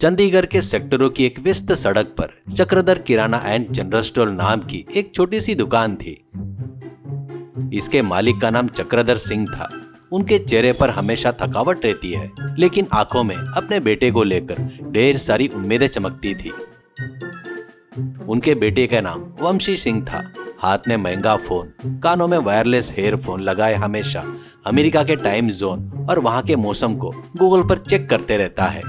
चंडीगढ़ के सेक्टरों की एक व्यस्त सड़क पर चक्रधर किराना एंड जनरल स्टोर नाम की एक छोटी सी दुकान थी। इसके मालिक का नाम चक्रधर सिंह था। उनके चेहरे पर हमेशा थकावट रहती है, लेकिन आंखों में अपने बेटे को लेकर ढेर सारी उम्मीदें चमकती थी। उनके बेटे का नाम वंशी सिंह था। हाथ में महंगा फोन, कानों में वायरलेस हेयरफोन लगाए हमेशा अमेरिका के टाइम जोन और वहां के मौसम को गूगल पर चेक करते रहता है।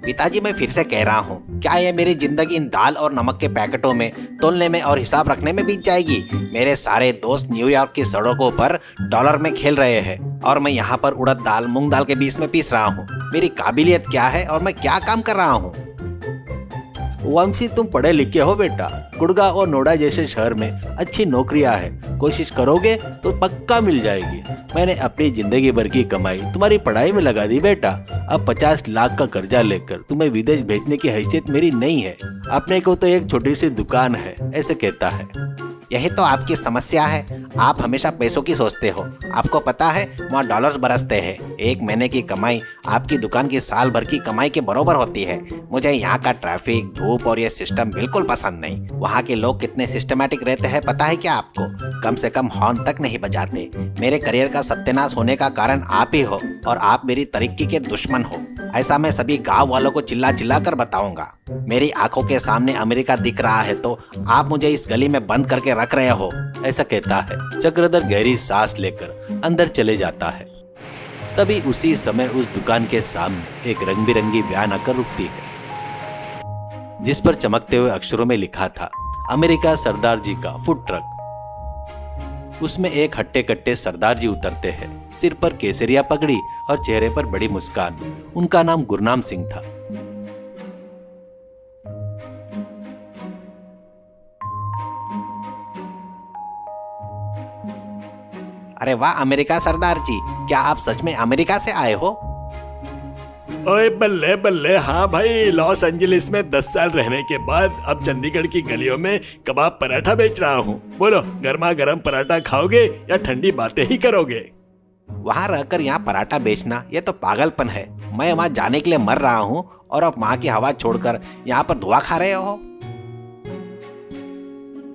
पिताजी, मैं फिर से कह रहा हूँ, क्या ये मेरी जिंदगी इन दाल और नमक के पैकेटों में तोलने में और हिसाब रखने में बीत जाएगी? मेरे सारे दोस्त न्यूयॉर्क की सड़कों पर डॉलर में खेल रहे हैं और मैं यहाँ पर उड़द दाल मूंग दाल के बीच में पीस रहा हूँ। मेरी काबिलियत क्या है और मैं क्या काम कर रहा हूँ? वंशी, तुम पढ़े लिखे हो बेटा। गुड़गांव और नोएडा जैसे शहर में अच्छी नौकरियां है, कोशिश करोगे तो पक्का मिल जाएगी। मैंने अपनी जिंदगी भर की कमाई तुम्हारी पढ़ाई में लगा दी बेटा। अब 50 लाख का कर्जा लेकर तुम्हें विदेश भेजने की हैसियत मेरी नहीं है। अपने को तो एक छोटी सी दुकान है, ऐसे कहता है। यही तो आपकी समस्या है, आप हमेशा पैसों की सोचते हो। आपको पता है वहाँ डॉलर्स बरसते हैं। एक महीने की कमाई आपकी दुकान की साल भर की कमाई के बराबर होती है। मुझे यहाँ का ट्रैफिक, धूप और ये सिस्टम बिल्कुल पसंद नहीं। वहाँ के लोग कितने सिस्टमैटिक रहते हैं पता है क्या आपको? कम से कम हॉर्न तक नहीं बजाते। मेरे करियर का सत्यानाश होने का कारण आप ही हो और आप मेरी तरक्की के दुश्मन हो। ऐसा मैं सभी गाँव वालों को चिल्ला चिल्ला कर बताऊंगा। मेरी आंखों के सामने अमेरिका दिख रहा है तो आप मुझे इस गली में बंद करके रख रहे हो, ऐसा कहता है। चक्रधर गहरी सांस लेकर अंदर चले जाता है। तभी उसी समय उस दुकान के सामने एक रंग बिरंगी वैन आकर रुकती है, जिस पर चमकते हुए अक्षरों में लिखा था, अमेरिका सरदार जी का फूड ट्रक। उसमें एक हट्टे कट्टे सरदार जी उतरते हैं, सिर पर केसरिया पगड़ी और चेहरे पर बड़ी मुस्कान। उनका नाम गुरनाम सिंह था। अरे वाह अमेरिका सरदार जी, क्या आप सच में अमेरिका से आए हो? ओए बल्ले बल्ले, हाँ भाई, लॉस एंजलिस में 10 साल रहने के बाद अब चंडीगढ़ की गलियों में कबाब पराठा बेच रहा हूँ। बोलो, गर्मा गर्म पराठा खाओगे या ठंडी बातें ही करोगे? वहाँ रहकर यहाँ पराठा बेचना ये तो पागलपन है। मैं वहाँ जाने के लिए मर रहा हूँ और आप वहाँ की हवा छोड़कर यहाँ पर धुआं खा रहे हो।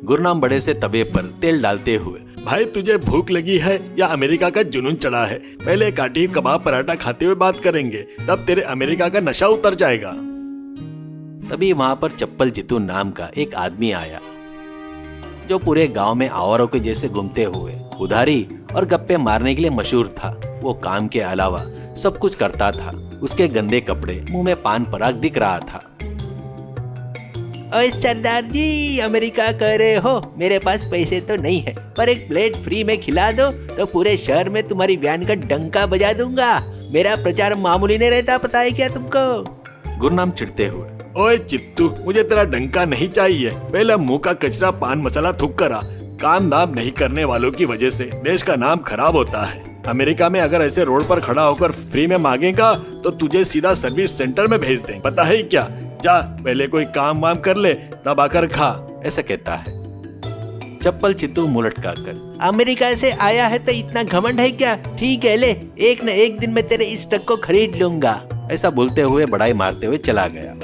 गुरनाम बड़े से तवे पर तेल डालते हुए, भाई तुझे भूख लगी है या अमेरिका का जुनून चढ़ा है? पहले काटी कबाब पराठा खाते हुए बात करेंगे, तब तेरे अमेरिका का नशा उतर जाएगा। तभी वहां पर चप्पल जितू नाम का एक आदमी आया, जो पूरे गांव में आवारों के जैसे घूमते हुए उधारी और गप्पे मारने के लिए मशहूर था। वो काम के अलावा सब कुछ करता था। उसके गंदे कपड़े, मुंह में पान पराग दिख रहा था। ओए सरदार जी, अमेरिका कह रहे हो? मेरे पास पैसे तो नहीं है, पर एक प्लेट फ्री में खिला दो तो पूरे शहर में तुम्हारी वैन का डंका बजा दूंगा। मेरा प्रचार मामूली नहीं रहता, पता है क्या तुमको? गुरनाम चिढ़ते हुए, ओए चित्तू, मुझे तेरा डंका नहीं चाहिए। पहले मुंह का कचरा पान मसाला थूक करा। काम दाम नहीं करने वालों की वजह से देश का नाम खराब होता है। अमेरिका में अगर ऐसे रोड पर खड़ा होकर फ्री में मांगेगा तो तुझे सीधा सर्विस सेंटर में भेज दें, पता है क्या? जा पहले कोई काम वाम कर ले, तब आकर खा, ऐसा कहता है। चप्पल चित्तू मुंह लटकाकर, अमेरिका से आया है तो इतना घमंड है क्या? ठीक है, ले, एक न एक दिन मैं तेरे इस ट्रक को खरीद लूंगा, ऐसा बोलते हुए बड़ाई मारते हुए चला गया।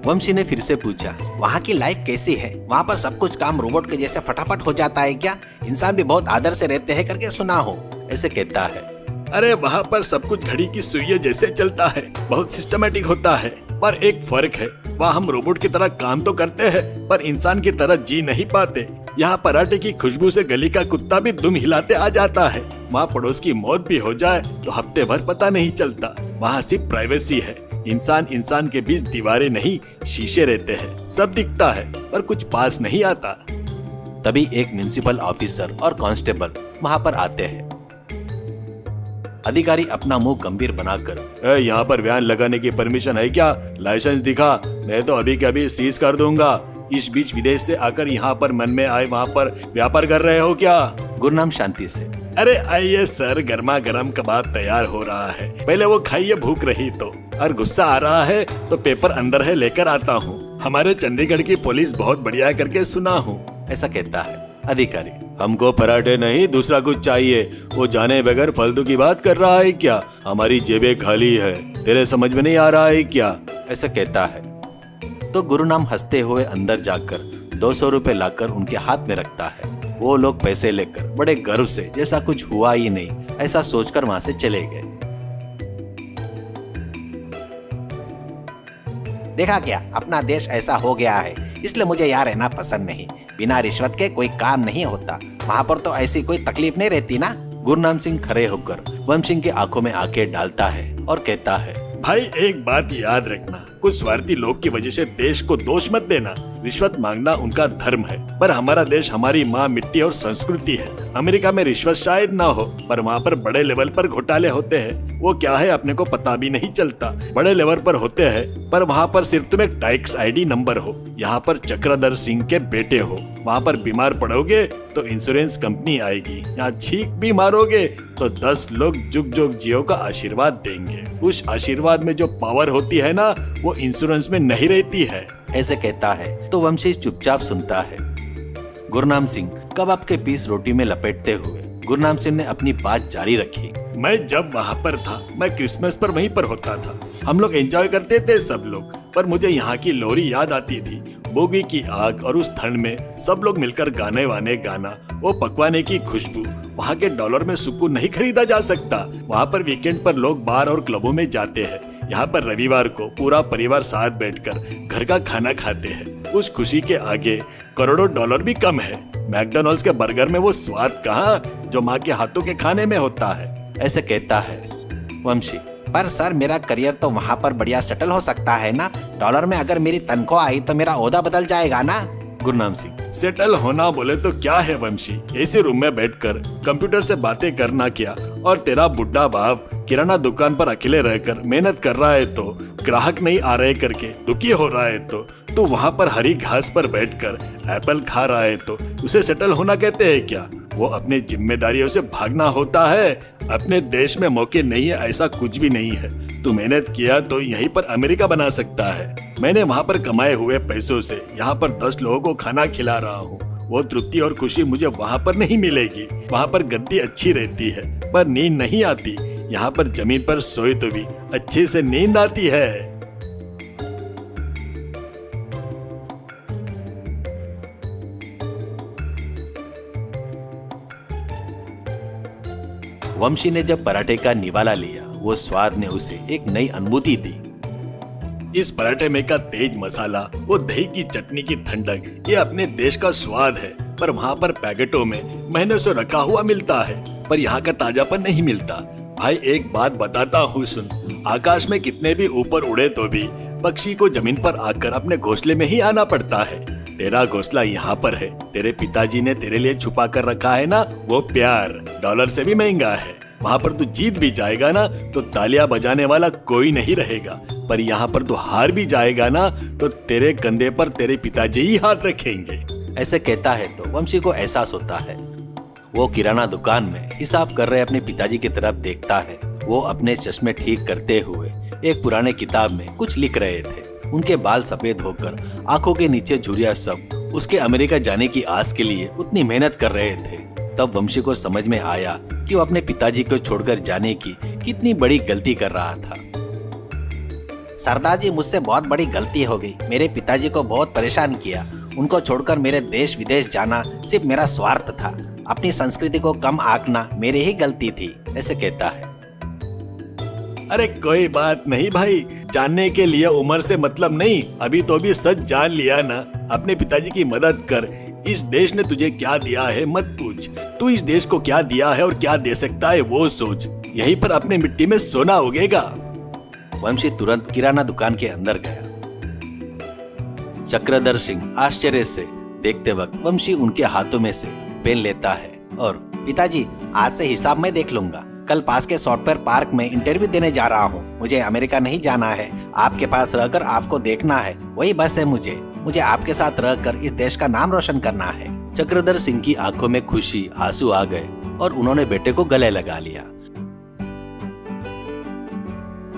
वंशी ने फिर से पूछा, वहाँ की लाइफ कैसी है? वहाँ पर सब कुछ काम रोबोट के जैसे फटाफट हो जाता है क्या? इंसान भी बहुत आदर से रहते हैं करके सुना हो, ऐसे कहता है। अरे वहाँ पर सब कुछ घड़ी की सुइयों जैसे चलता है, बहुत सिस्टमेटिक होता है। पर एक फर्क है, वहाँ हम रोबोट की तरह काम तो करते हैं पर इंसान की तरह जी नहीं पाते। यहाँ पराठे की खुशबू से गली का कुत्ता भी दुम हिलाते आ जाता है। वहाँ पड़ोस की मौत भी हो जाए तो हफ्ते भर पता नहीं चलता। वहाँ सिर्फ प्राइवेसी है। इंसान इंसान के बीच दीवारें नहीं, शीशे रहते हैं। सब दिखता है पर कुछ पास नहीं आता। तभी एक म्युनिसिपल ऑफिसर और कांस्टेबल वहाँ पर आते हैं। अधिकारी अपना मुंह गंभीर बनाकर, यहाँ पर वैन लगाने की परमिशन है क्या? लाइसेंस दिखा, मैं तो अभी के अभी सीज कर दूंगा। इस बीच विदेश से आकर यहाँ पर मन में आए वहाँ पर व्यापार कर रहे हो क्या? गुरनाम शांति से, अरे आइए सर, गर्मा गर्म कबाब तैयार हो रहा है, पहले वो खाइए भूख रही तो। और गुस्सा आ रहा है तो पेपर अंदर है, लेकर आता हूँ। हमारे चंडीगढ़ की पुलिस बहुत बढ़िया करके सुना हूँ, ऐसा कहता है। अधिकारी, हमको पराठे नहीं दूसरा कुछ चाहिए। वो जाने बगैर फालतू की बात कर रहा है क्या? हमारी जेबें खाली है, तेरे समझ में नहीं आ रहा है क्या? ऐसा कहता है तो गुरुनाम हंसते हुए अंदर जाकर 200 रुपए लाकर उनके हाथ में रखता है। वो लोग पैसे लेकर बड़े गर्व से जैसा कुछ हुआ ही नहीं ऐसा सोचकर वहां से चले गए। देखा क्या, अपना देश ऐसा हो गया है, इसलिए मुझे यहाँ रहना पसंद नहीं। बिना रिश्वत के कोई काम नहीं होता। वहाँ पर तो ऐसी कोई तकलीफ नहीं रहती ना। गुरनाम सिंह खड़े होकर वम सिंह की आंखों में आंखें डालता है और कहता है, भाई एक बात याद रखना, कुछ स्वार्थी लोग की वजह से देश को दोष मत देना। रिश्वत मांगना उनका धर्म है, पर हमारा देश हमारी माँ मिट्टी और संस्कृति है। अमेरिका में रिश्वत शायद ना हो, पर वहाँ पर बड़े लेवल पर घोटाले होते हैं। वो क्या है अपने को पता भी नहीं चलता। बड़े लेवल पर होते हैं, पर वहाँ पर सिर्फ तुम एक टैक्स ID नंबर हो। यहाँ पर चक्रधर सिंह के बेटे हो। वहाँ पर बीमार पड़ोगे तो इंश्योरेंस कंपनी आएगी। यहाँ छींक भी मारोगे तो 10 लोग जुग जुग जियो का आशीर्वाद देंगे। उस आशीर्वाद में जो पावर होती है ना, वो इंश्योरेंस में नहीं रहती है। ऐसे कहता है तो वंशी चुपचाप सुनता है। गुरनाम सिंह कबाब के पीस रोटी में लपेटते हुए गुरनाम सिंह ने अपनी बात जारी रखी। मैं जब वहाँ पर था, मैं क्रिसमस पर वहीं पर होता था। हम लोग एंजॉय करते थे सब लोग, पर मुझे यहाँ की लोरी याद आती थी। बोगी की आग और उस ठंड में सब लोग मिलकर गाने वाने गाना, वो पकवाने की खुशबू। वहाँ के डॉलर में सुकून नहीं खरीदा जा सकता। वहाँ पर वीकेंड पर लोग बार और क्लबों में जाते हैं। यहाँ पर रविवार को पूरा परिवार साथ बैठकर घर का खाना खाते हैं। उस खुशी के आगे करोड़ों डॉलर भी कम है। मैकडॉनल्ड्स के बर्गर में वो स्वाद कहाँ जो माँ के हाथों के खाने में होता है। ऐसे कहता है वंशी। पर सर, मेरा करियर तो वहाँ पर बढ़िया सेटल हो सकता है ना। डॉलर में अगर मेरी तनख्वाह आई तो मेरा ओहदा बदल जाएगा ना। गुरनाम सिंह, सेटल होना बोले तो क्या है वंशी, ऐसे रूम में बैठकर कंप्यूटर से बातें करना क्या। और तेरा बुढ़ा बाप किराना दुकान पर अकेले रहकर मेहनत कर रहा है तो ग्राहक नहीं आ रहे करके दुखी हो रहा है तो तू वहाँ पर हरी घास पर बैठकर एप्पल खा रहा है तो उसे सेटल होना कहते हैं क्या? वो अपनी जिम्मेदारियों से भागना होता है। अपने देश में मौके नहीं है ऐसा कुछ भी नहीं है। तू मेहनत किया तो यहीं पर अमेरिका बना सकता है। मैंने वहाँ पर कमाए हुए पैसों से यहाँ पर 10 लोगों को खाना खिला रहा हूँ। वो तृप्ति और खुशी मुझे वहाँ पर नहीं मिलेगी। वहाँ पर गद्दी अच्छी रहती है पर नींद नहीं आती। यहाँ पर जमीन पर सोए तो भी अच्छे से नींद आती है। वंशी ने जब पराठे का निवाला लिया, वो स्वाद ने उसे एक नई अनुभूति दी। इस पराठे में का तेज मसाला, वो दही की चटनी की ठंडक, ये अपने देश का स्वाद है। पर वहाँ पर पैकेटों में महीनों से रखा हुआ मिलता है, पर यहाँ का ताजापन नहीं मिलता। भाई एक बात बताता हूँ सुन, आकाश में कितने भी ऊपर उड़े तो भी पक्षी को जमीन पर आकर अपने घोंसले में ही आना पड़ता है। तेरा घोंसला यहाँ पर है। तेरे पिताजी ने तेरे लिए छुपा कर रखा है ना, वो प्यार डॉलर से भी महंगा है। वहाँ पर तू जीत भी जाएगा ना तो तालियां बजाने वाला कोई नहीं रहेगा, पर यहाँ पर तू हार भी जाएगा ना तो तेरे कंधे पर तेरे पिताजी ही हाथ रखेंगे। ऐसे कहता है तो वंशी को एहसास होता है। वो किराना दुकान में हिसाब कर रहे अपने पिताजी की तरफ देखता है। वो अपने चश्मे ठीक करते हुए एक पुराने किताब में कुछ लिख रहे थे। उनके बाल सफेद होकर आंखों के नीचे झुर्रियां सब उसके अमेरिका जाने की आस के लिए उतनी मेहनत कर रहे थे। तब वंशी को समझ में आया कि वो अपने पिताजी को छोड़कर जाने की कितनी बड़ी गलती कर रहा था। सरदार जी, मुझसे बहुत बड़ी गलती हो गई। मेरे पिताजी को बहुत परेशान किया। उनको छोड़कर मेरे देश विदेश जाना सिर्फ मेरा स्वार्थ था। अपनी संस्कृति को कम आंकना मेरी ही गलती थी। ऐसे कहता है। अरे कोई बात नहीं भाई, जानने के लिए उम्र से मतलब नहीं। अभी तो भी सच जान लिया ना। अपने पिताजी की मदद कर। इस देश ने तुझे क्या दिया है मत पूछ, तू इस देश को क्या दिया है और क्या दे सकता है वो सोच। यहीं पर अपने मिट्टी में सोना उगेगा। वंशी तुरंत किराना दुकान के अंदर गया। चक्रधर सिंह आश्चर्य से देखते वक्त वंशी उनके हाथों में से पेन लेता है और पिताजी, आज से हिसाब मैं देख लूंगा। कल पास के सॉफ्टवेयर पार्क में इंटरव्यू देने जा रहा हूँ। मुझे अमेरिका नहीं जाना है। आपके पास रहकर आपको देखना है, वही बस है मुझे आपके साथ रहकर इस देश का नाम रोशन करना है। चक्रधर सिंह की आंखों में खुशी आंसू आ गए और उन्होंने बेटे को गले लगा लिया।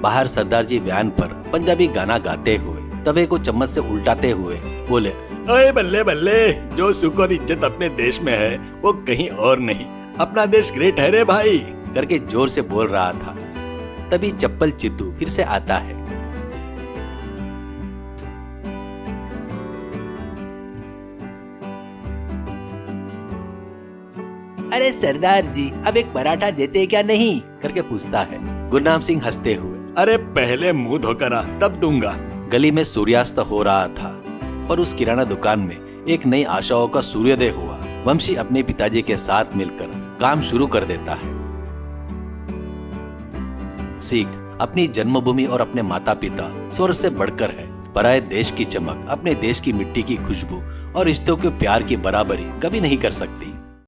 बाहर सरदार जी वैन पर पंजाबी गाना गाते हुए तवे को चम्मच से उल्टाते हुए बोले, अरे बल्ले बल्ले, जो सुख और इज्जत अपने देश में है वो कहीं और नहीं। अपना देश ग्रेट है रे भाई, करके जोर से बोल रहा था। तभी चप्पल चित्तू फिर से आता है। अरे सरदार जी, अब एक पराठा देते क्या नहीं? करके पूछता है गुरनाम सिंह हंसते हुए। अरे पहले मुंह धोकर आ, तब दूंगा। गली में सूर्यास्त हो रहा था, पर उस किराना दुकान में एक नई आशाओं का सूर्योदय हुआ। वंशी अपने पिताजी के साथ मिलकर काम शुरू कर देता है। सीख अपनी जन्मभूमि और अपने माता पिता स्वर्ग से बढ़कर है। पराये देश की चमक अपने देश की मिट्टी की खुशबू और रिश्तों के प्यार की बराबरी कभी नहीं कर सकती।